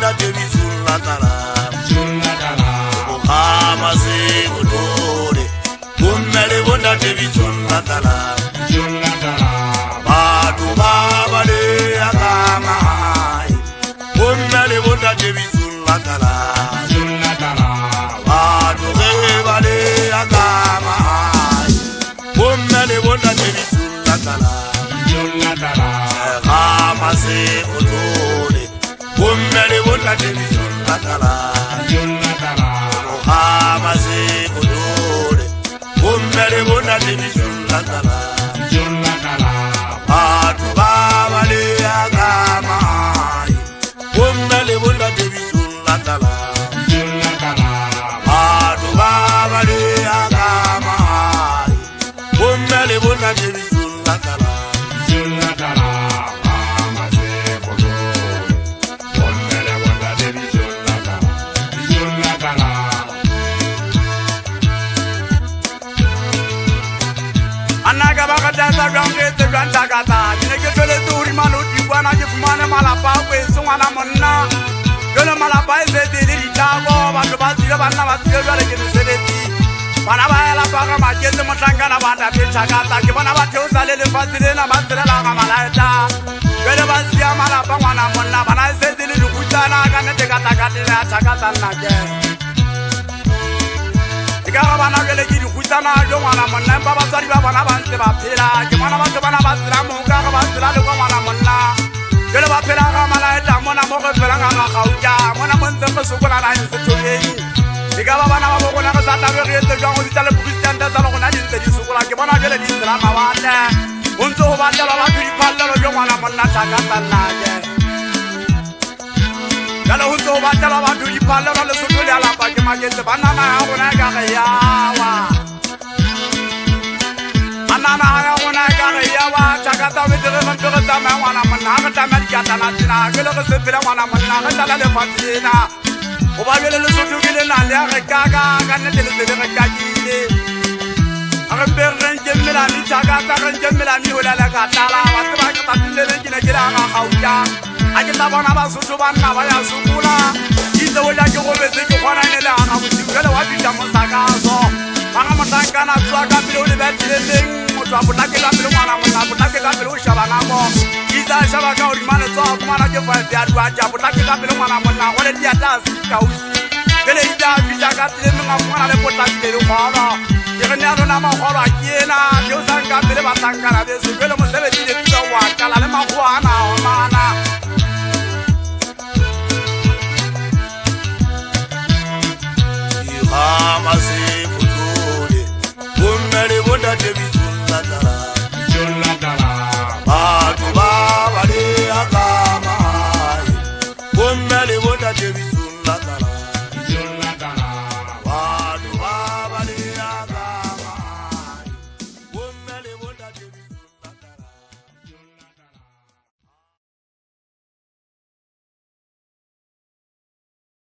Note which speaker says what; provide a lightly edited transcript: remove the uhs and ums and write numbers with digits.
Speaker 1: bonda tebi sulatala Amase udore Bummele bonda tebi sulatala Badu babale akamai Bummele bonda tebi sulatala Badu bale akamai Bummele bonda tebi sulatala Amase udore Bummele bonda tebi sulatala Amase udore Bummele bonda tebi sulatala Badu babale akamai Bummele bonda tebi sulatala Badu babale akamai Bummele bonda tebi sulatala Anaga bakata gange te ganta kata dineke tole turi manu diwana jifumane malapa kwe sungana monna gele malapa eze dili tago bantu basile banna basile jale kene sedeti bana baela paga majete motangana banda pita kata ke bana bathe usalele fasile na basile la ngamalaita gele basia malapa mwana monna bana eze dili dukutana kana te kata kata takata nage Ikara bana gele kiri kutana jo mwana monna baba sari baba na banse ba phela ke mwana ba bana ba tsira mo ka ba tsira le kwa mwana monna gele ba phela ga mala eta mona mo go phela ga ga gauja mona monse go sokola na ntse tsoyeng ikaba bana ba go na ga sa tabe re etse jwa go ditale Christian da tsalo go na dintse di sokola ke bona gele di tsira ma wala onzo ba tla ba phiri phallelo jo mwana monna taka tsanage Gala hunto batala bantu ipala le sotole ala pa ke magetse banana ha gona ga yawa Banana ha gona ga yawa takata betere bantu ga tama wana manna ga tama di kata na tina gele go sepela wana manna ga tala le fatina o ba gele le sotole na le ga gaga ga ne le ga gagile aga berren jemmela ni takata ga jemmela ni hola la ga tala wa tba ga tatile le kina gira ga hauja Akita bona ba sutu banna ba ya sukula Ize woja ke go betse ke gona ne la ga botsikele wa ditja mo sakaso Banga motangana tswa ka pele o le betile leng motho a botake ka pele ngwana monna botake ka pele o shaba nako Iza shaba ka o dimane tswa go mana ke fa ya dwa ja botake ka pele ngwana monna go le dia ta ka o Kele ida bija ka pele nga ngwana le botake le ngwana Ke re ne na ma go ba kiena ke o sanga pele ba tangana be su kele mo sebedi le tsa wa kala le magwana